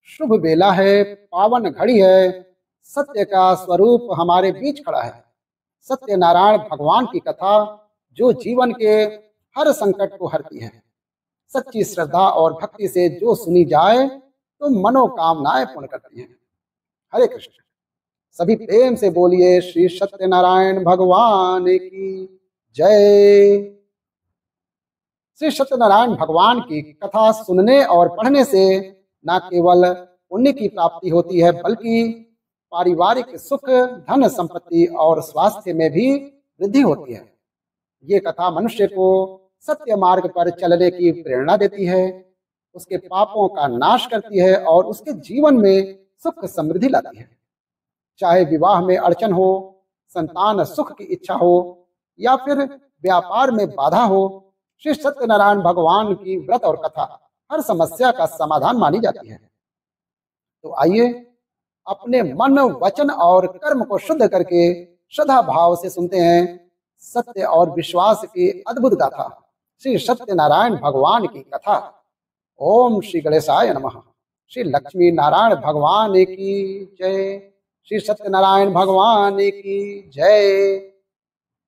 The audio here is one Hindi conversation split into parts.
शुभ बेला है, पावन घड़ी है। सत्य का स्वरूप हमारे बीच खड़ा है। सत्यनारायण भगवान की कथा जो जीवन के हर संकट को हरती है। सच्ची श्रद्धा और भक्ति से जो सुनी जाए तो मनोकामनाएं पूर्ण करती हैं। हरे कृष्ण। सभी प्रेम से बोलिए श्री सत्यनारायण भगवान की जय। श्री सत्यनारायण भगवान की कथा सुनने और पढ़ने से न केवल पुण्य की प्राप्ति होती है बल्कि पारिवारिक सुख, धन संपत्ति और स्वास्थ्य में भी वृद्धि होती है। ये कथा मनुष्य को सत्य मार्ग पर चलने की प्रेरणा देती है, उसके पापों का नाश करती है और उसके जीवन में सुख समृद्धि लाती है। चाहे विवाह में अड़चन हो, संतान सुख की इच्छा हो या फिर व्यापार में बाधा हो, श्री सत्यनारायण भगवान की व्रत और कथा हर समस्या का समाधान मानी जाती है। तो आइए अपने मन, वचन और कर्म को शुद्ध करके श्रद्धा भाव से सुनते हैं सत्य और विश्वास की अद्भुत गाथा, श्री सत्यनारायण भगवान की कथा। ओम श्री गणेशाय नमः। श्री लक्ष्मी नारायण भगवान की जय। श्री सत्यनारायण भगवान की जय।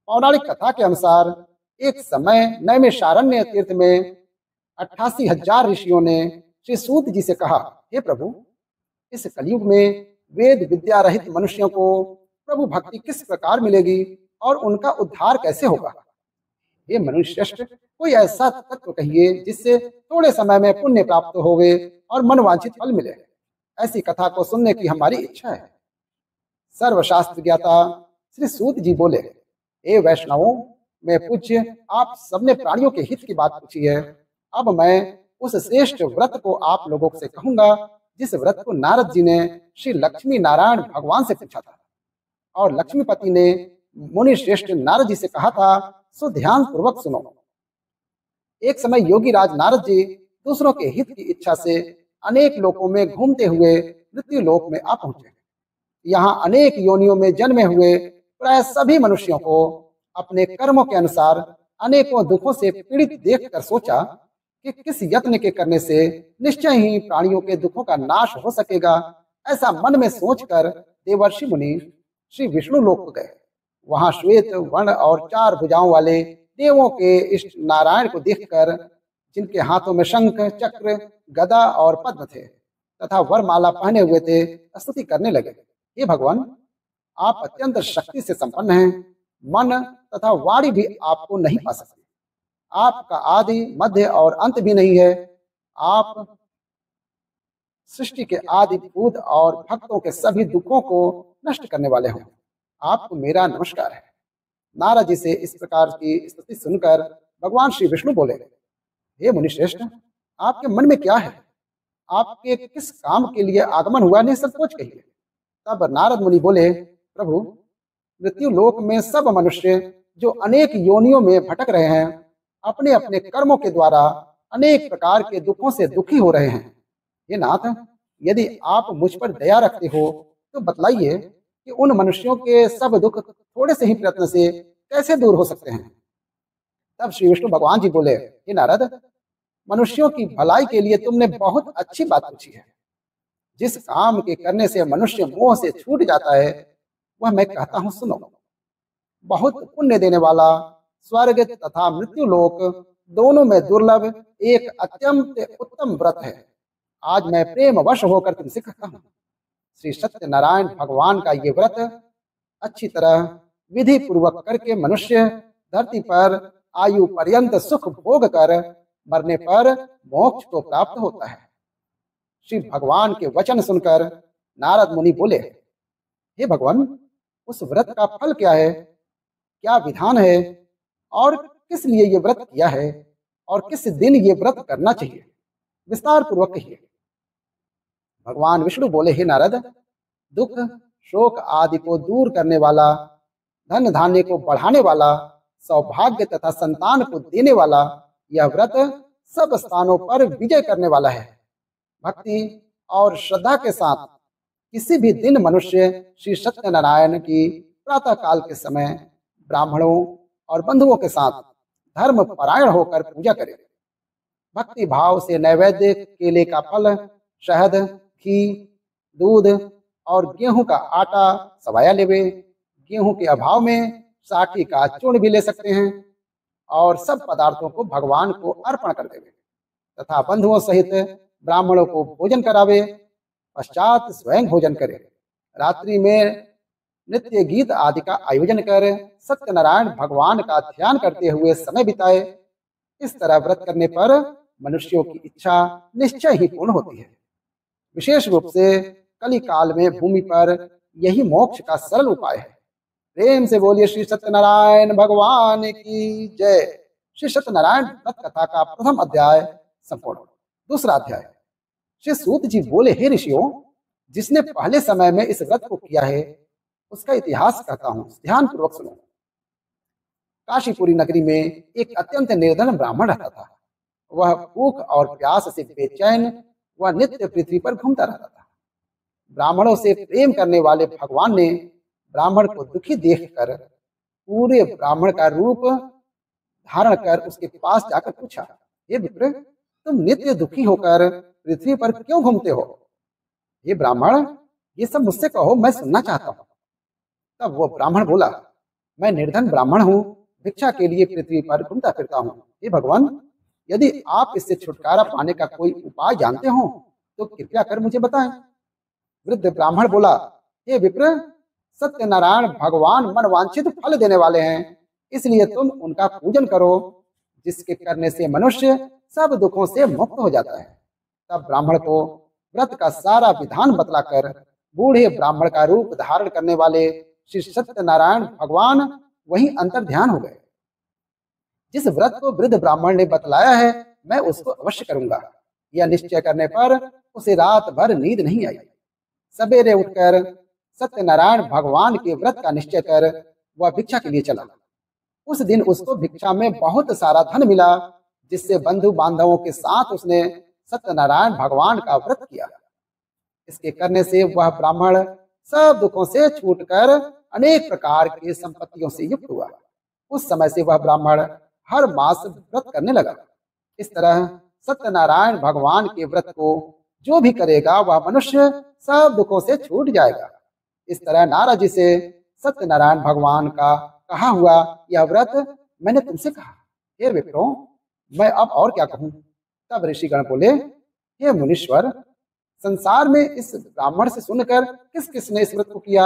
पौराणिक कथा के अनुसार एक समय नैमिषारण्य तीर्थ में 88,000 ऋषियों ने श्री सूत जी से कहा, हे प्रभु, इस कलयुग में वेद विद्या रहित मनुष्यों को प्रभु भक्ति किस प्रकार मिलेगी और उनका उद्धार कैसे होगा? ये मनुष्य श्रेष्ठ, कोई ऐसा तत्व कहिए जिससे थोड़े समय में पुण्य प्राप्त होवे और मनवांछित फल मिले। ऐसी कथा को सुनने की हमारी इच्छा है। सर्वशास्त्र ज्ञाता श्री सूत जी बोले, हे वैष्णवों, मैं पूज्य, आप सबने प्राणियों के हित की बात पूछी है। अब मैं उस श्रेष्ठ व्रत को आप लोगों से कहूंगा जिस व्रत को नारद जी ने श्री लक्ष्मी नारायण भगवान से पूछा था और लक्ष्मीपति ने मुनि श्रेष्ठ नारद जी से कहा था, सो ध्यान पूर्वक सुनो। एक समय योगी राज नारद जी दूसरों के हित की इच्छा से अनेक लोकों में घूमते हुए मृत्यु लोक में आ पहुंचे। यहाँ अनेक योनियों में जन्मे हुए प्राय सभी मनुष्यों को अपने कर्मों के अनुसार अनेकों दुखों से पीड़ित देखकर सोचा कि किस यत्न के करने से निश्चय ही प्राणियों के दुखों का नाश हो सकेगा। ऐसा मन में सोचकर देवर्षि मुनि श्री विष्णु लोक को गए। वहां श्वेत वर्ण और 4 भुजाओं वाले देवों के इष्ट नारायण को देखकर, जिनके हाथों में शंख, चक्र, गदा और पद्म थे तथा वरमाला पहने हुए थे, स्तुति करने लगे, हे भगवान, आप अत्यंत शक्ति से संपन्न हैं। मन तथा वाणी भी आपको नहीं पा सकते। आपका आदि, मध्य और अंत भी नहीं है। आप सृष्टि के आदि भूत और भक्तों के सभी दुखों को नष्ट करने वाले हो। आपको मेरा नमस्कार है। नारद जी से इस प्रकार की स्तुति सुनकर भगवान श्री विष्णु बोले, हे मुनिश्रेष्ठ, आपके मन में क्या है? आपके किस काम के लिए आगमन हुआ, ने संकोच कहिए। तब नारद मुनि बोले, प्रभु, मृत्यु लोक में सब मनुष्य जो अनेक योनियों में भटक रहे हैं, अपने अपने कर्मों के द्वारा अनेक प्रकार के दुखों से दुखी हो रहे हैं। हे नाथ, यदि आप मुझ पर दया रखते हो तो बतलाइए कि उन मनुष्यों के सब दुख थोड़े से ही प्रयत्न से कैसे दूर हो सकते हैं। तब श्री विष्णु भगवान जी बोले, हे नारद, मनुष्यों की भलाई के लिए तुमने बहुत अच्छी बात पूछी है। जिस काम के करने से मनुष्य मोह से छूट जाता है वह मैं कहता हूँ, सुनो। बहुत पुण्य देने वाला स्वर्ग तथा मृत्यु लोक दोनों में दुर्लभ एक अत्यंत उत्तम व्रत है। आज मैं प्रेम वश होकर तुमसे कहता हूँ। श्री सत्यनारायण भगवान का ये व्रत अच्छी तरह विधि पूर्वक करके मनुष्य धरती पर आयु पर्यंत सुख भोग कर मरने पर मोक्ष को प्राप्त होता है। श्री भगवान के वचन सुनकर नारद मुनि बोले, हे भगवान, उस व्रत का फल क्या है, क्या विधान है और किस लिए ये व्रत किया है और किस दिन ये व्रत करना चाहिए, विस्तार पूर्वक कहिए। भगवान विष्णु बोले, हे नारद, दुख, शोक आदि को दूर करने वाला, धन धान्य को बढ़ाने वाला, सौभाग्य तथा संतान को देने वाला यह व्रत सब स्थानों पर विजय करने वाला है। भक्ति और श्रद्धा के साथ किसी भी दिन मनुष्य श्री सत्यनारायण की प्रातः काल के समय ब्राह्मणों और बंधुओं के साथ धर्म परायण होकर पूजा करे। भक्ति भाव से नैवेद्य, केले का फल, शहद, घी, दूध और गेहूं का आटा सवाया लेवे। गेहूं के अभाव में साखी का चूर्ण भी ले सकते हैं और सब पदार्थों को भगवान को अर्पण कर देवे तथा बंधुओं सहित ब्राह्मणों को भोजन करावे। पश्चात स्वयं भोजन करे। रात्रि में नृत्य गीत आदि का आयोजन कर सत्यनारायण भगवान का ध्यान करते हुए समय बिताए। इस तरह व्रत करने पर मनुष्यों की इच्छा निश्चय ही पूर्ण होती है। विशेष रूप से कली काल में भूमि पर यही मोक्ष का सरल उपाय है। प्रेम से बोलिए श्री सत्यनारायण भगवान की जय। श्री सत्यनारायण व्रत कथा का प्रथम अध्याय संपूर्ण। दूसरा अध्याय। श्री सूत जी बोले, हे ऋषियों, जिसने पहले समय में इस व्रत को किया है उसका इतिहास कहता हूँ, ध्यान पूर्वक सुनो। काशीपुरी नगरी में एक अत्यंत निर्धन ब्राह्मण रहता था। वह भूख और प्यास से बेचैन व नित्य पृथ्वी पर घूमता रहता था। ब्राह्मणों से प्रेम करने वाले भगवान ने ब्राह्मण को दुखी देखकर पूरे ब्राह्मण का रूप धारण कर उसके पास जाकर पूछा, हे विप्र, तुम नित्य दुखी होकर पृथ्वी पर क्यों घूमते हो? हे ब्राह्मण, ये सब मुझसे कहो, मैं सुनना चाहता हूँ। तब वो ब्राह्मण बोला, मैं निर्धन ब्राह्मण हूँ, भिक्षा के लिए पृथ्वी पर घूमता फिरता हूँ। हे भगवान, यदि आप इससे छुटकारा पाने का कोई उपाय जानते हो तो कृपया कर मुझे बताएं। वृद्ध ब्राह्मण बोला, हे विप्र, सत्यनारायण भगवान मनवांछित फल देने वाले हैं, इसलिए तुम उनका पूजन करो, जिसके करने से मनुष्य सब दुखों से मुक्त हो जाता है। तब ब्राह्मण को व्रत का सारा विधान बतलाकर बूढ़े ब्राह्मण का रूप धारण करने वाले श्री सत्यनारायण भगवान वहीं अंतर ध्यान हो गए। जिस व्रत को वृद्ध ब्राह्मण ने बतलाया है मैं उसको अवश्य करूंगा। यह निश्चय करने पर उसे रात भर नींद नहीं आई। सवेरे उठकर सत्यनारायण भगवान के व्रत का निश्चय कर वह भिक्षा के लिए चला। उस दिन उसको भिक्षा में बहुत सारा धन मिला, जिससे बंधु बांधवों के साथ उसने सत्यनारायण भगवान का व्रत किया। इसके करने से वह ब्राह्मण सब दुखों से छूटकर अनेक प्रकार की संपत्तियों से युक्त हुआ। उस समय से वह ब्राह्मण हर मास व्रत करने लगा। इस तरह सत्यनारायण भगवान के व्रत को जो भी करेगा वह मनुष्य सब दुखों से छूट जाएगा। इस तरह नारद जी से सत्यनारायण भगवान का कहा हुआ यह व्रत मैंने तुमसे कहा। हे विप्रो, मैं अब और क्या कहूँ? तब ऋषिगण बोले, हे मुनीश्वर, संसार में इस ब्राह्मण से सुनकर किस किसने इस व्रत को किया,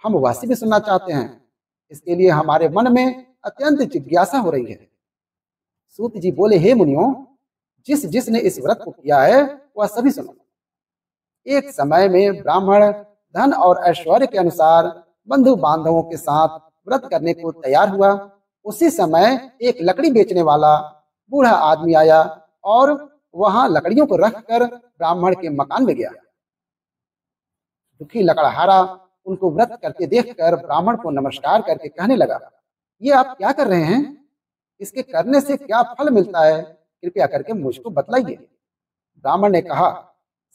हम वैसे भी सुनना चाहते हैं। इसके लिए हमारे मन में अत्यंत जिज्ञासा हो रही है। सूत जी बोले, हे मुनियों, जिस जिसने इस व्रत को किया है वह सभी सुनो। एक समय में ब्राह्मण धन और ऐश्वर्य के अनुसार बंधु बांधवों के साथ व्रत करने को तैयार हुआ। उसी समय एक लकड़ी बेचने वाला बूढ़ा आदमी आया और वहां लकड़ियों को रखकर ब्राह्मण के मकान में गया। दुखी लकड़हारा उनको व्रत करते देखकर ब्राह्मण को नमस्कार करके कहने लगा, ये आप क्या कर रहे हैं? इसके करने से क्या फल मिलता है? कृपया करके मुझको बतलाइए। ब्राह्मण ने कहा,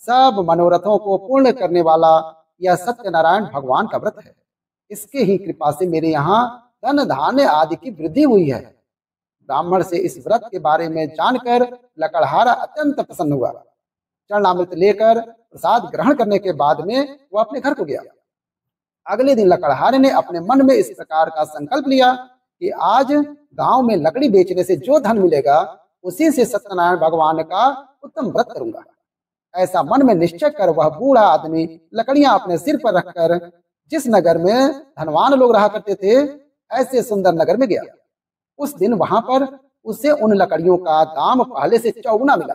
सब मनोरथों को पूर्ण करने वाला यह सत्यनारायण भगवान का व्रत है। इसके ही कृपा से मेरे यहाँ धन धान्य आदि की वृद्धि हुई है। ब्राह्मण से इस व्रत के बारे में जानकर लकड़हारा अत्यंत प्रसन्न हुआ। चरणामृत लेकर प्रसाद ग्रहण करने के बाद में वह अपने घर को गया। अगले दिन लकड़हारे ने अपने मन में इस प्रकार का संकल्प लिया कि आज गांव में लकड़ी बेचने से जो धन मिलेगा उसी से सत्यनारायण भगवान का उत्तम व्रत करूंगा। ऐसा मन में निश्चय कर वह बूढ़ा आदमी लकड़ियां अपने सिर पर रखकर जिस नगर में धनवान लोग रहा करते थे ऐसे सुंदर नगर में गया। उस दिन वहां पर उसे उन लकड़ियों का दाम पहले से चौगुना मिला।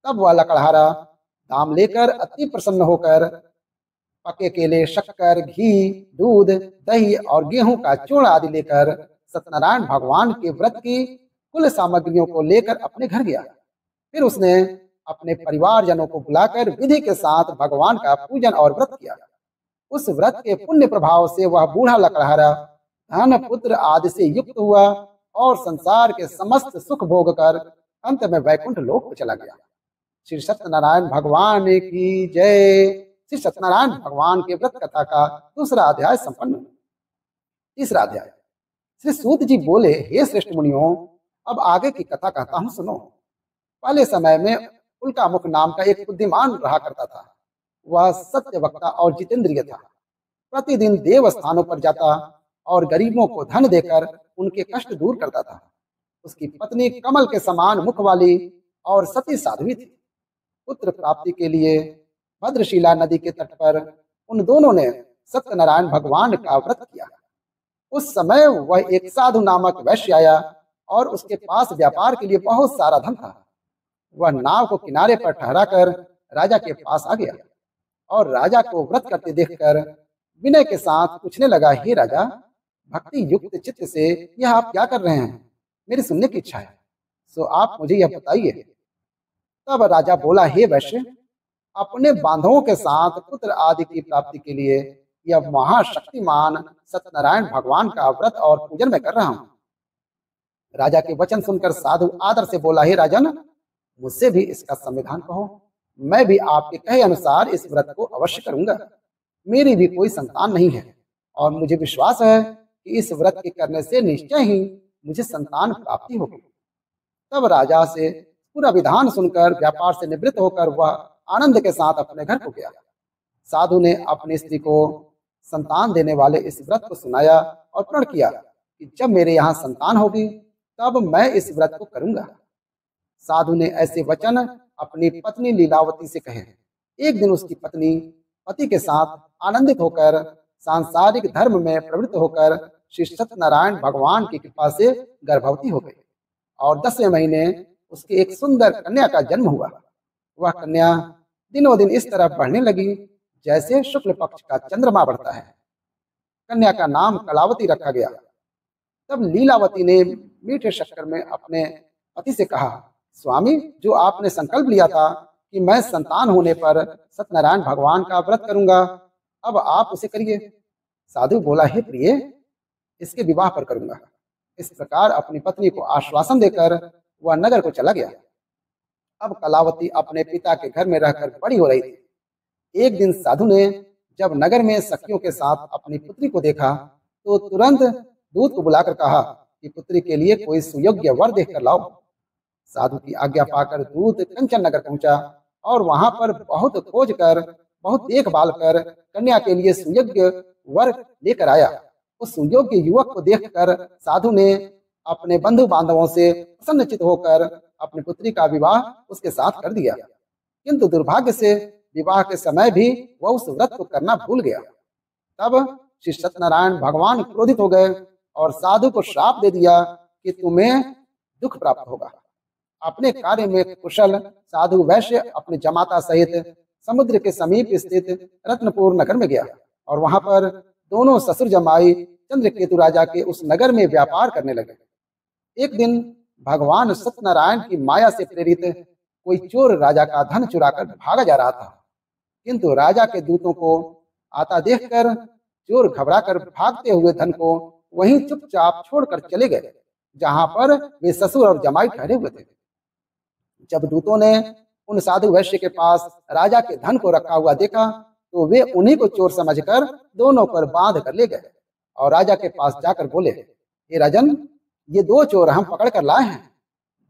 तब वह लकड़हारा दाम लेकर अति प्रसन्न होकर पके केले, शक्कर, घी, दूध, दही और गेहूं का चूर्ण आदि लेकर सत्यनारायण भगवान के व्रत की कुल सामग्रियों को लेकर अपने घर गया। फिर उसने अपने परिवारजनों को बुलाकर विधि के साथ भगवान का पूजन और व्रत किया। उस व्रत के पुण्य प्रभाव से वह बूढ़ा लकड़हारा धन पुत्र आदि से युक्त हुआ और संसार के समस्त सुख भोग कर अंत में वैकुंठ लोक को चला गया। श्री सत्यनारायण भगवान की जय। श्री सत्यनारायण भगवान के व्रत कथा का दूसरा अध्याय संपन्न। तीसरा अध्याय। श्री सूत जी बोले, हे श्रेष्ठ मुनियों, अब आगे की कथा कहता हूँ, सुनो। पहले समय में उल्का मुख नाम का एक बुद्धिमान रहा करता था। वह सत्य वक्ता और जितेंद्रिय था। प्रतिदिन देव स्थानों पर जाता और गरीबों को धन देकर उनके कष्ट दूर करता था। उसकी पत्नी कमल के समान मुख वाली और सती साध्वी थी। पुत्र प्राप्ति के लिए भद्रशिला नदी के तट पर उन दोनों ने सत्यनारायण भगवान का व्रत किया। उस समय वह एक साधु नामक वैश्य आया और उसके पास व्यापार के लिए बहुत सारा धन था। वह नाव को किनारे पर ठहराकर राजा के पास आ गया और राजा को व्रत करते देखकर विनय के साथ पूछने लगा, हे राजा, भक्ति युक्त चित्त से यह आप क्या कर रहे हैं? मेरी सुनने की इच्छा है, सो आप मुझे यह बताइए। तब राजा बोला, हे वैश्य, अपने बांधवों के साथ पुत्र आदि की प्राप्ति के लिए यह महाशक्तिमान सत्यनारायण भगवान का व्रत और पूजन मैं कर रहा हूँ। राजा के वचन सुनकर साधु आदर से बोला, हे राजन, मुझसे भी इसका संविधान कहो, मैं भी आपके कहे अनुसार इस व्रत को अवश्य करूंगा। मेरी भी कोई संतान नहीं है और मुझे विश्वास है कि इस व्रत के करने से निश्चय ही मुझे संतान प्राप्ति होगी। तब राजा से पूरा विधान सुनकर व्यापार से निवृत्त होकर वह आनंद के साथ अपने घर को गया। साधु ने अपनी स्त्री को संतान देने वाले इस व्रत को सुनाया और प्रण किया कि जब मेरे यहाँ संतान होगी तब मैं इस व्रत को करूंगा। साधु ने ऐसे वचन अपनी पत्नी लीलावती से कहे। एक दिन उसकी पत्नी पति के साथ आनंदित होकर सांसारिक धर्म में प्रवृत्त होकर श्री सत्यनारायण भगवान की कृपा से गर्भवती हो गई और 10वें महीने उसके एक सुंदर कन्या का जन्म हुआ। वह कन्या दिनों दिन इस तरह बढ़ने लगी जैसे शुक्ल पक्ष का चंद्रमा बढ़ता है। कन्या का नाम कलावती रखा गया। तब लीलावती ने मीठे शक्कर में अपने पति से कहा, स्वामी, जो आपने संकल्प लिया था कि मैं संतान होने पर सत्यनारायण भगवान का व्रत करूंगा, अब आप उसे करिए। साधु बोला, हे प्रिय, इसके विवाह पर करूंगा। इस प्रकार अपनी पत्नी को आश्वासन देकर वह नगर को चला गया। अब कलावती अपने पिता के घर में रहकर बड़ी हो रही थी। एक दिन साधु ने जब नगर में सखियों के साथ अपनी पुत्री को देखा तो तुरंत दूत को बुलाकर कहा कि पुत्री के लिए कोई सुयोग्य वर देखकर लाओ। साधु की आज्ञा पाकर दूत कंचन नगर पहुंचा और वहां पर बहुत खोज कर, बहुत देखभाल कर कन्या के लिए सुयोग्य वर लेकर आया। उस सुयोग्य युवक को देखकर साधु ने अपने बंधु बांधवों से प्रसन्नचित होकर अपनी पुत्री का विवाह उसके साथ कर दिया। किंतु दुर्भाग्य से विवाह के समय भी वह उस व्रत को करना भूल गया। तब श्री सत्यनारायण भगवान क्रोधित हो गए और साधु को श्राप दे दिया कि तुम्हें दुख प्राप्त होगा। अपने कार्य में कुशल साधु वैश्य अपने जमाता सहित समुद्र के समीप स्थित रत्नपुर नगर में गया और वहां पर दोनों ससुर जमाई चंद्रकेतु राजा के उस नगर में व्यापार करने लगे। एक दिन भगवान सत्यनारायण की माया से प्रेरित कोई चोर राजा का धन चुराकर भागा जा रहा था, किंतु राजा के दूतों को आता देखकर चोर घबराकर भागते हुए धन को वहीं चुपचाप छोड़कर चले गए जहां पर वे ससुर और जमाई ठहरे हुए थे। जब दूतों ने उन साधु वैश्य के पास राजा के धन को रखा हुआ देखा तो वे उन्हीं को चोर समझकर दोनों पर बांध कर ले गए और राजा के पास जाकर बोले, हे राजन, ये दो चोर हम पकड़ कर लाए हैं,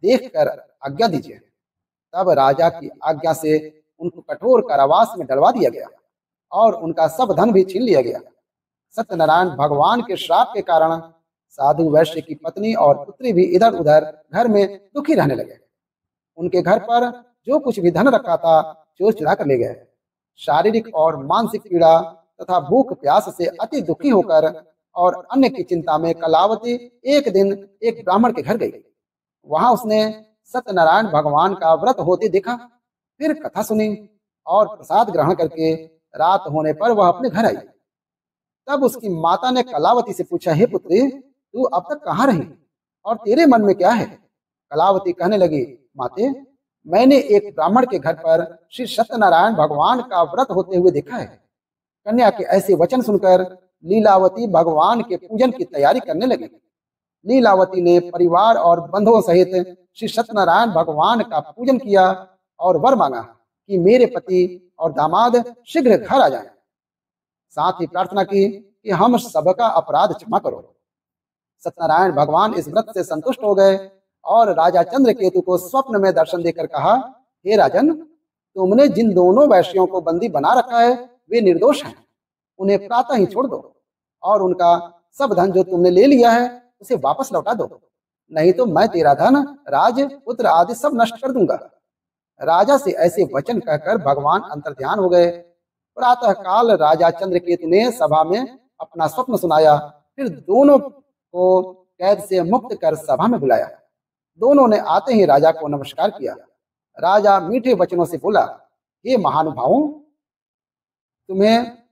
देख कर आज्ञा दीजिए। तब राजा की आज्ञा से उनको कठोर कारावास में डलवा दिया गया और उनका सब धन भी छीन लिया गया। सत्यनारायण भगवान के श्राप के कारण साधु वैश्य की पत्नी और पुत्री भी इधर उधर घर में दुखी रहने लगे। उनके घर पर जो कुछ भी धन रखा था चोर चुरा कर ले गए। शारीरिक और मानसिक पीड़ा तथा भूख प्यास से अति दुखी होकर और अन्य की चिंता में कलावती एक दिन एक ब्राह्मण के घर गई। वहां उसने सत्यनारायण भगवान का व्रत होते देखा, फिर कथा सुनी और प्रसाद ग्रहण करके रात होने पर वह अपने घर आई। तब उसकी माता ने कलावती से पूछा, हे पुत्री, तू अब तक कहाँ रही और तेरे मन में क्या है? कलावती कहने लगी, माते, मैंने एक ब्राह्मण के घर पर श्री सत्यनारायण भगवान का व्रत होते हुए देखा है। कन्या के ऐसे वचन सुनकर लीलावती भगवान के पूजन की तैयारी करने लगी। लीलावती ने परिवार और बंधुओं सहित श्री सत्यनारायण भगवान का पूजन किया और वर मांगा कि मेरे पति और दामाद शीघ्र घर आ जाएं। साथ ही प्रार्थना की कि हम सबका अपराध क्षमा करो। सत्यनारायण भगवान इस व्रत से संतुष्ट हो गए और राजा चंद्रकेतु को स्वप्न में दर्शन देकर कहा, हे राजन, तुमने जिन दोनों वैश्यों को बंदी बना रखा है वे निर्दोष हैं। उन्हें प्रातः ही छोड़ दो और उनका सब धन जो तुमने ले लिया है उसे वापस लौटा दो, नहीं तो मैं तेरा धन, राज, पुत्र आदि सब नष्ट कर दूंगा। राजा से ऐसे वचन कहकर भगवान अंतर्ध्यान हो गए। प्रातः काल राजा चंद्रकेतु ने सभा में अपना स्वप्न सुनाया, फिर दोनों को कैद से मुक्त कर सभा में बुलाया। दोनों ने आते ही राजा को नमस्कार किया। राजा मीठे वचनों से बोला, हे महानुभावों, तुम्हें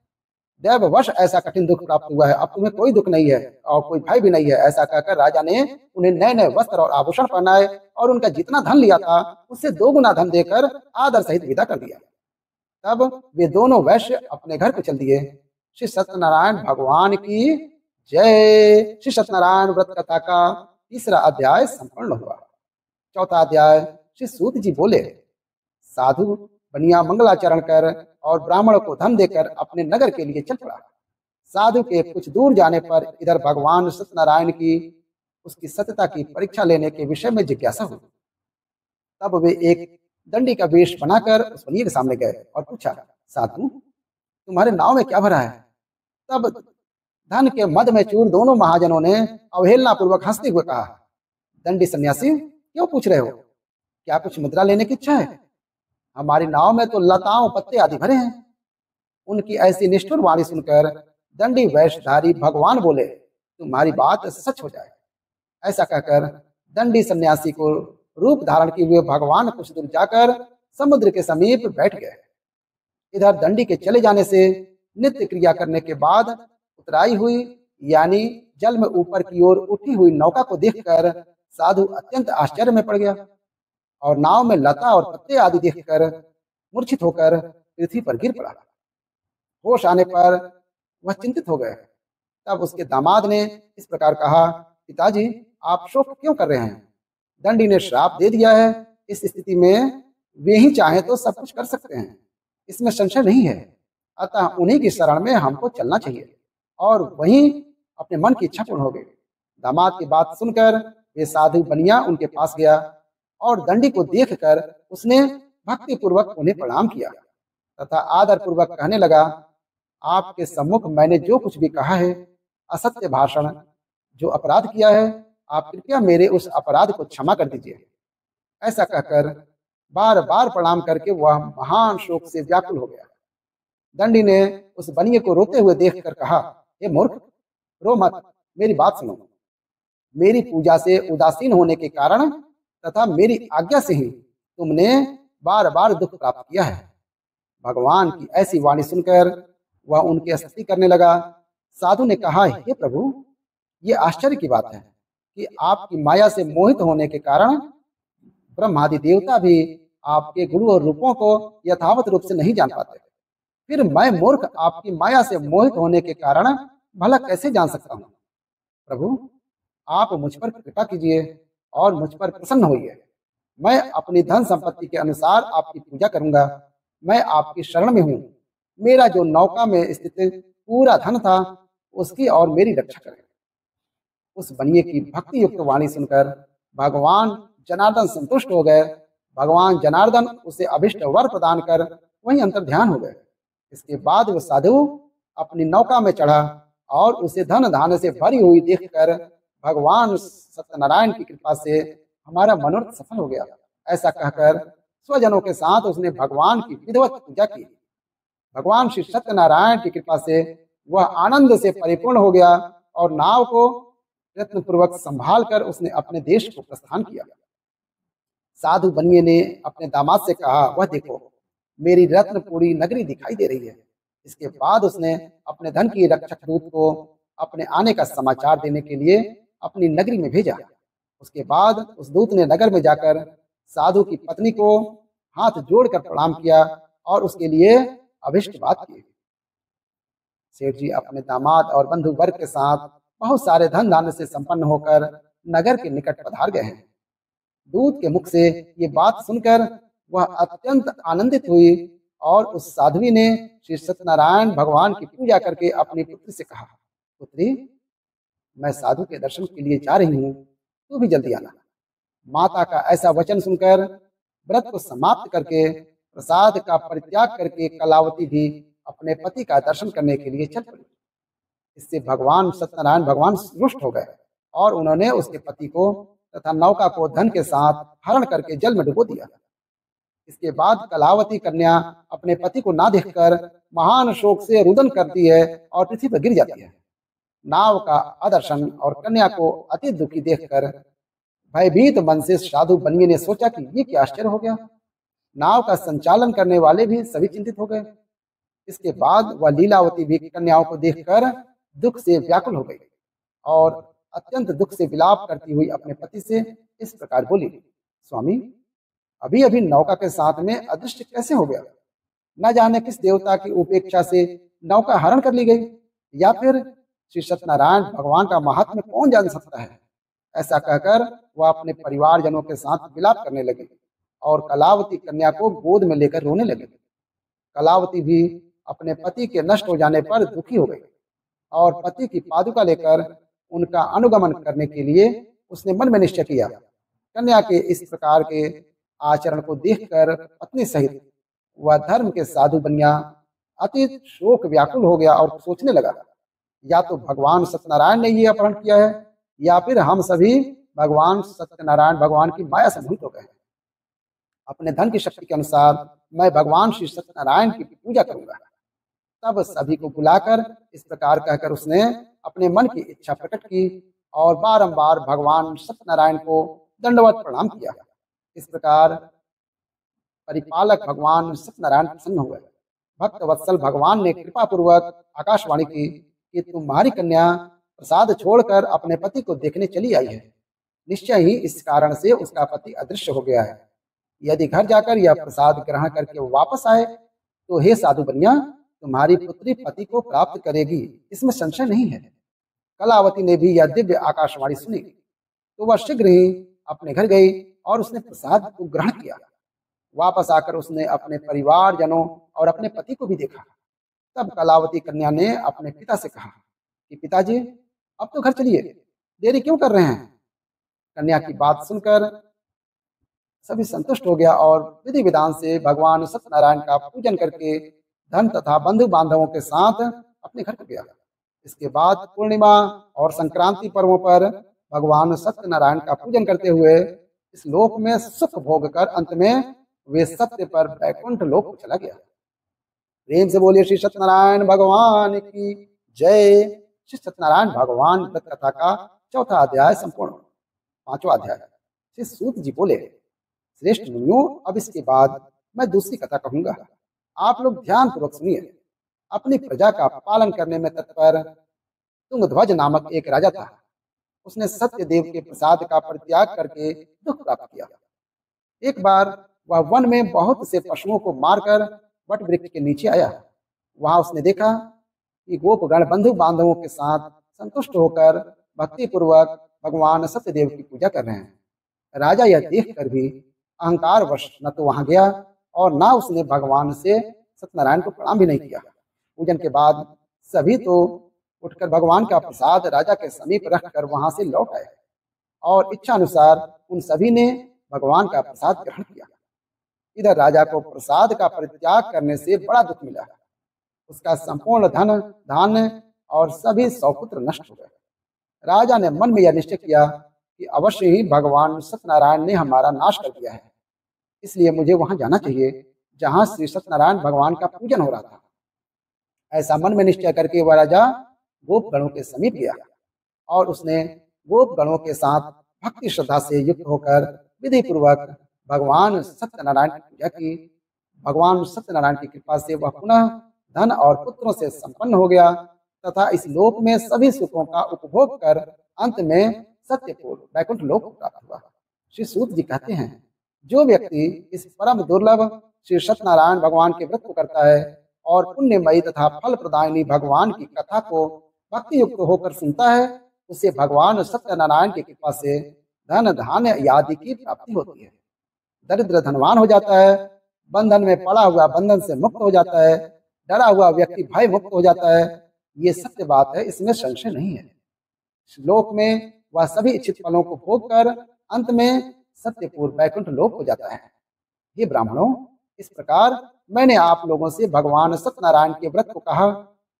दैववश ऐसा कठिन दुख प्राप्त हुआ है, अब तुम्हें कोई दुख नहीं है और कोई भय भी नहीं है। ऐसा कहकर राजा ने उन्हें नए नए वस्त्र और आभूषण पहनाए और उनका जितना धन लिया था उससे 2 गुना धन देकर आदर सहित विदा कर दिया। तब वे दोनों वैश्य अपने घर को चल दिए। श्री सत्यनारायण भगवान की जय। श्री सत्यनारायण व्रत कथा का 3रा अध्याय संपन्न हुआ। 4था अध्याय। श्री सूत जी बोले, साधु बनिया मंगलाचरण कर और ब्राह्मण को धन देकर अपने नगर के लिए चल पड़ा। साधु के कुछ दूर जाने पर इधर भगवान सत्यनारायण की उसकी सत्यता की परीक्षा लेने के विषय में जिज्ञासा हुई। तब वे एक दंडी का वेश बनाकर उस बनिए के सामने गए और पूछा, साधु तुम्हारे नाव में क्या भरा है? तब धन के मद में चूर दोनों महाजनों ने अवहेलना पूर्वक हंसते हुए कहा, दंडी सन्यासी क्यों पूछ रहे हो? क्या कुछ मुद्रा लेने की इच्छा है? हमारी नाव में तो लताओं पत्ते आदि भरे हैं। उनकी ऐसी निष्ठुर वाणी सुनकर दंडी वेशधारी भगवान बोले, तुम्हारी बात सच हो जाए। ऐसा कहकर दंडी सन्यासी को रूप धारण किए हुए भगवान कुछ दूर जाकर समुद्र के समीप बैठ गए। इधर दंडी के चले जाने से नित्य क्रिया करने के बाद उतराई हुई यानी जल में ऊपर की ओर उठी हुई नौका को देखकर साधु अत्यंत आश्चर्य में पड़ गया और नाव में लता और पत्ते आदि देखकर मूर्छित होकर पृथ्वी पर गिर पड़ा। होश आने पर वह चिंतित हो गए। तब उसके दामाद ने इस प्रकार कहा, पिताजी आप शोक क्यों कर रहे हैं? दंडी ने श्राप दे दिया है। इस स्थिति में वे ही चाहें तो सब कुछ कर सकते हैं, इसमें संशय नहीं है। अतः उन्हीं की शरण में हमको चलना चाहिए और वहीं अपने मन की इच्छा पूर्ण हो गई। दामाद की बात सुनकर वे साधु बनिया उनके पास गया और दंडी को देखकर उसने भक्ति पूर्वक उन्हें प्रणाम किया तथा आदर पूर्वक कहने लगा, आपके सम्मुख मैंने जो कुछ भी कहा है, असत्य भाषण, जो अपराध किया है, आप कृपया मेरे उस अपराध को क्षमा कर दीजिए। ऐसा कहकर बार बार प्रणाम करके वह महान शोक से व्याकुल हो गया। दंडी ने उस बनिए को रोते हुए देखकर कहा, हे मूर्ख, रो मत, मेरी बात सुनो। मेरी पूजा से उदासीन होने के कारण तथा मेरी आज्ञा से ही तुमने बार बार दुख प्राप्त किया है। भगवान की ऐसी वाणी सुनकर वह उनकी स्तुति करने लगा। साधु ने कहा, हे प्रभु, ये आश्चर्य की बात है कि आपकी माया से मोहित होने के कारण ब्रह्मादि देवता भी आपके गुण और रूपों को यथावत रूप से नहीं जान पाते। फिर मैं मूर्ख आपकी माया से मोहित होने के कारण भला कैसे जान सकता हूँ? प्रभु, आप मुझ पर कृपा कीजिए और मुझ पर प्रसन्न होइए। मैं अपनी धन संपत्ति के अनुसार आपकी पूजा करूंगा। मैं आपकी शरण में हूँ। मेरा जो नौका में स्थित पूरा धन था उसकी और मेरी रक्षा करें। उस बनिए की भक्ति युक्त वाणी सुनकर भगवान जनार्दन संतुष्ट हो गए। भगवान जनार्दन उसे अभिष्ट वर प्रदान कर वहीं अंतर्ध्यान हो गए। इसके बाद वह साधु अपनी नौका में चढ़ा और उसे धन धान्य से भरी हुई देखकर भगवान सत्यनारायण की कृपा से हमारा मनोरथ सफल हो गया। ऐसा कहकर स्वजनों के साथ उसने भगवान की विधिवत पूजा की। भगवान श्री सत्यनारायण की कृपा से वह आनंद से परिपूर्ण हो गया और नाव को यत्न पूर्वक संभाल कर उसने अपने देश को प्रस्थान किया। साधु बनिए ने अपने दामाद से कहा, वह देखो, मेरी रत्नपुरी नगरी दिखाई दे रही है। इसके बाद उसने अपने धन की रक्षक दूत को अपने आने का समाचार देने के लिए अपनी नगरी में भेजा। उसके बाद उस दूत ने नगर में जाकर साधु की पत्नी को हाथ जोड़कर प्रणाम किया और उसके लिए अभिष्ट बात की। सेठ जी अपने दामाद और बंधु वर्ग के साथ बहुत सारे धन धान्य से संपन्न होकर नगर के निकट पधार गए हैं। दूत के मुख से ये बात सुनकर वह अत्यंत आनंदित हुई और उस साध्वी ने श्री सत्यनारायण भगवान की पूजा करके अपनी पुत्री से कहा, पुत्री, मैं साधु के दर्शन के लिए जा रही हूँ, तू भी जल्दी आना। माता का ऐसा वचन सुनकर व्रत को समाप्त करके प्रसाद का परित्याग करके कलावती भी अपने पति का दर्शन करने के लिए चल पड़ी। इससे भगवान सत्यनारायण भगवान रुष्ट हो गए और उन्होंने उसके पति को तथा नौका को धन के साथ हरण करके जल में डुबो दिया। इसके बाद कलावती कन्या अपने पति को ना देखकर महान शोक से रुदन करती है और पृथ्वी पर गिर जाती है। नाव का अदर्शन और कन्या को अति दुखी देखकर भयभीत मन से साधु बनिए ने सोचा कि ये क्या आश्चर्य हो गया। नाव का संचालन करने वाले भी सभी चिंतित हो गए। इसके बाद वह लीलावती भी कन्याओं को देखकर दुख से व्याकुल हो गई और अत्यंत दुख से विलाप करती हुई अपने पति से इस प्रकार बोली, स्वामी, अभी अभी नौका के साथ में अदृश्य कैसे हो गया? न जाने किस देवता की उपेक्षा से नौका हरण कर ली गई, या फिर श्री सत्यनारायण भगवान का महात्म्य कौन जान सकता है। ऐसा कहकर वह अपने परिवारजनों के साथ विलाप करने लगी और कलावती कन्या को गोद में लेकर रोने लगी। कलावती भी अपने पति के नष्ट हो जाने पर दुखी हो गई और पति की पादुका लेकर उनका अनुगमन करने के लिए उसने मन में निश्चय किया। कन्या के इस प्रकार के आचरण को देखकर पत्नी सहित वह धर्म के साधु बनिया अति शोक व्याकुल हो गया और सोचने लगा, या तो भगवान सत्यनारायण ने ये अपहरण किया है, या फिर हम सभी भगवान सत्यनारायण भगवान की माया से मोहित हो गए। अपने धन की शक्ति के अनुसार मैं भगवान श्री सत्यनारायण की पूजा करूंगा। तब सभी को बुलाकर इस प्रकार कहकर उसने अपने मन की इच्छा प्रकट की और बारंबार भगवान सत्यनारायण को दंडवत प्रणाम किया। इस प्रकार परिपालक भगवान सत्यनारायण प्रसन्न हुए। भक्त वत्सल भगवान ने कृपा पूर्वक आकाशवाणी की कि तुम्हारी कन्या प्रसाद छोड़कर अपने पति को देखने चली आई है। निश्चय ही इस कारण से उसका पति अदृश्य हो गया है। यदि घर जाकर यह प्रसाद ग्रहण करके वापस आए तो हे साधु बनिया, तुम्हारी पुत्री पति को प्राप्त करेगी, इसमें संशय नहीं है। कलावती ने भी यह दिव्य आकाशवाणी सुनी तो वह शीघ्र ही अपने घर गई और उसने प्रसाद को ग्रहण किया। वापस आकर उसने अपने परिवारजनों और अपने पति को भी देखा। तब कलावती कन्या ने अपने पिता से कहा कि पिताजी, अब तो घर चलिए, देरी क्यों कर रहे हैं? कन्या की बात सुनकर सभी संतुष्ट हो गया और विधि विधान से भगवान सत्यनारायण का पूजन करके धन तथा बंधु बांधवों के साथ अपने घर को गया। इसके बाद पूर्णिमा और संक्रांति पर्वों पर भगवान सत्यनारायण का पूजन करते हुए इस लोक में सुख भोग कर अंत में वे सत्य पर वैकुंठ लोक को चला गया। प्रेम से बोलिए श्री सत्यनारायण भगवान की जय। श्री सत्यनारायण भगवान व्रत कथा का चौथा अध्याय संपूर्ण। पांचवा अध्याय। श्री सूत जी बोले, श्रेष्ठ मुनियों, अब इसके बाद मैं दूसरी कथा कहूंगा। आप लोग ध्यान पूर्वक सुनिए। अपनी प्रजा का पालन करने में तत्पर तुंगध्वज नामक एक राजा था। उसने सत्य देव के प्रसाद का परित्याग करके दुख प्राप्त किया। एक बार वह वन में बहुत से पशुओं को मारकर वट वृक्ष के नीचे आया। वहां उसने देखा कि गोपगण बंधु बांधवों के साथ संतुष्ट होकर भक्ति पूर्वक भगवान सत्यदेव की पूजा कर रहे हैं। राजा यह देखकर भी अहंकार वश न तो वहां गया और न उसने भगवान से सत्यनारायण को प्रणाम भी नहीं किया। पूजन के बाद सभी तो उठकर भगवान का प्रसाद राजा के समीप रखकर वहां से लौट आए और इच्छा अनुसार उन सभी ने भगवान का प्रसाद ग्रहण किया। इधर राजा को प्रसाद का परित्याग करने से बड़ा दुख मिला। उसका संपूर्ण धन धान्य और सभी सौपुत्र नष्ट हो गए। राजा ने मन में यह निश्चय किया कि अवश्य ही भगवान सत्यनारायण ने हमारा नाश कर दिया है, इसलिए मुझे वहां जाना चाहिए जहां श्री सत्यनारायण भगवान का पूजन हो रहा था। ऐसा मन में निश्चय करके वह राजा गोपगणों के समीप गया और उसने गोपगणों के साथ भक्ति श्रद्धा से युक्त होकर विधि पूर्वक भगवान सत्यनारायण की पूजा की। भगवान सत्यनारायण की कृपा से वह पुनः धन और पुत्रों से संपन्न हो गया तथा इस लोक में सभी सुखों का उपभोग कर अंत में सत्यपुर वैकुंठ लोक प्राप्त हुआ। श्री सूत जी कहते हैं, जो व्यक्ति इस परम दुर्लभ श्री सत्यनारायण भगवान के व्रत को करता है और पुण्यमयी तथा फल प्रदायिनी भगवान की कथा को भक्ति युक्त होकर सुनता है, उसे भगवान सत्यनारायण की कृपा से धन धान्य आदि की प्राप्ति होती है। दरिद्र धनवान हो जाता है, बंधन में पड़ा हुआ बंधन से मुक्त हो जाता है, डरा हुआ व्यक्ति भय मुक्त हो जाता है। ये सत्य बात है, इसमें संशय नहीं है। श्लोक में वह सभी इच्छित फलों को भोग कर अंत में सत्यपुर वैकुंठ लोक हो जाता है। ये ब्राह्मणों, इस प्रकार मैंने आप लोगों से भगवान सत्यनारायण के व्रत को कहा,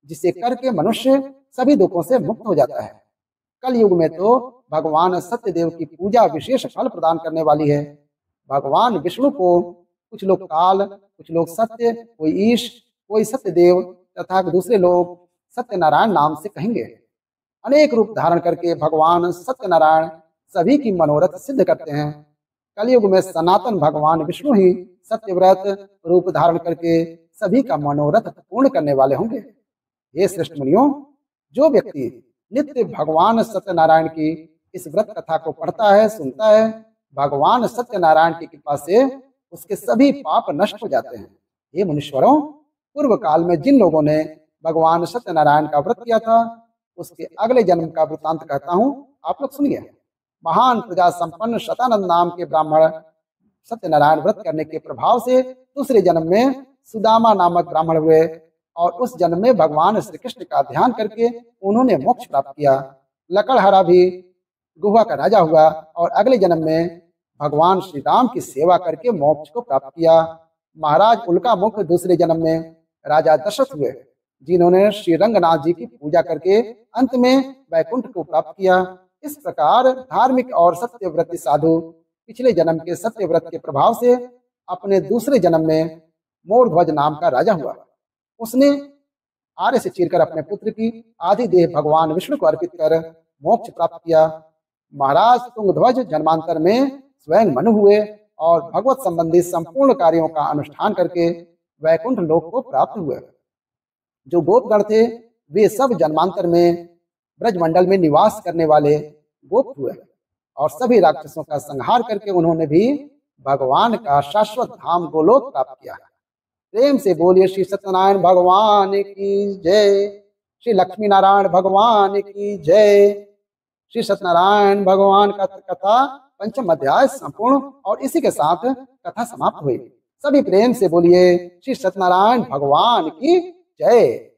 जिसे करके मनुष्य सभी दुखों से मुक्त हो जाता है। कल युग में तो भगवान सत्यदेव की पूजा विशेष फल प्रदान करने वाली है। भगवान विष्णु को कुछ लोग काल, कुछ लोग सत्य, कोई ईश, कोई सत्यदेव तथा दूसरे लोग सत्यनारायण नाम से कहेंगे। अनेक रूप धारण करके भगवान सत्यनारायण सभी की मनोरथ सिद्ध करते हैं। कलयुग में सनातन भगवान विष्णु ही सत्यव्रत रूप धारण करके सभी का मनोरथ पूर्ण करने वाले होंगे। हे श्रेष्ठ मुनियों, जो व्यक्ति नित्य भगवान सत्यनारायण की इस व्रत कथा को पढ़ता है, सुनता है, भगवान सत्यनारायण की कृपा से उसके सभी पाप नष्ट हो जाते हैं। हे मुनीश्वरों, पूर्व काल में जिन लोगों ने भगवान सत्यनारायण का व्रत किया था, उसके अगले जन्म का वृत्तांत कहता हूँ, आप लोग सुनिए। महान प्रजा संपन्न शतानंद नाम के ब्राह्मण सत्यनारायण व्रत करने के प्रभाव से दूसरे जन्म में सुदामा नामक ब्राह्मण हुए और उस जन्म में भगवान श्री कृष्ण का ध्यान करके उन्होंने मोक्ष प्राप्त किया। लकड़हारा भी गुहा का राजा हुआ और अगले जन्म में भगवान श्री राम की सेवा करके मोक्ष को प्राप्त किया। महाराज उल्का मुख दूसरे जन्म में राजा दशरथ हुए, जिन्होंने श्री रंगनाथ जी की पूजा करके अंत में वैकुंठ को प्राप्त किया। इस प्रकार धार्मिक और सत्यव्रती साधु पिछले जन्म के सत्यव्रत के प्रभाव से अपने दूसरे जन्म में मोरध्वज नाम का राजा हुआ। उसने आर्य से चीरकर अपने पुत्र की आधी देह भगवान विष्णु को अर्पित कर मोक्ष प्राप्त किया। महाराज तुंगध्वज जन्मांतर में स्वयं मनु हुए और भगवत संबंधी संपूर्ण कार्यों का अनुष्ठान करके वैकुंठ लोक को प्राप्त हुए। जो गोपगण थे वे सब जन्मांतर में ब्रजमंडल में निवास करने वाले गोप हुए और सभी राक्षसों का संहार करके उन्होंने भी भगवान का शाश्वत धाम गोलोक प्राप्त किया। प्रेम से बोलिए श्री सत्यनारायण भगवान की जय, श्री लक्ष्मी नारायण भगवान की जय। श्री सत्यनारायण भगवान का कथा पंचम अध्याय संपूर्ण और इसी के साथ कथा समाप्त हुई। सभी प्रेम से बोलिए श्री सत्यनारायण भगवान की जय।